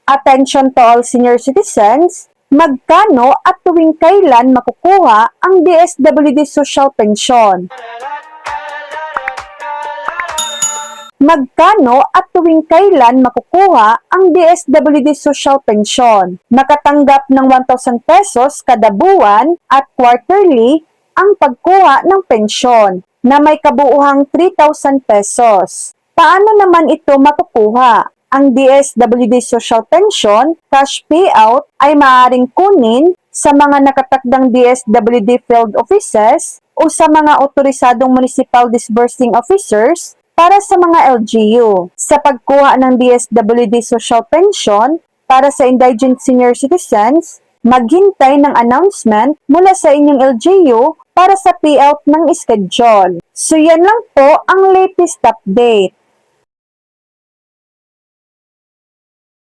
Attention to all senior citizens, magkano at tuwing kailan makukuha ang DSWD Social Pension? Magkano at tuwing kailan makukuha ang DSWD Social Pension? Makatanggap ng 1,000 pesos kada buwan at quarterly ang pagkuha ng pensyon na may kabuuhang 3,000 pesos. Paano naman ito makukuha? Ang DSWD Social Pension cash payout ay maaaring kunin sa mga nakatakdang DSWD field offices o sa mga otorisadong municipal disbursing officers para sa mga LGU. Sa pagkuha ng DSWD Social Pension para sa indigent senior citizens, maghintay ng announcement mula sa inyong LGU para sa payout ng schedule. So yan lang po ang latest update.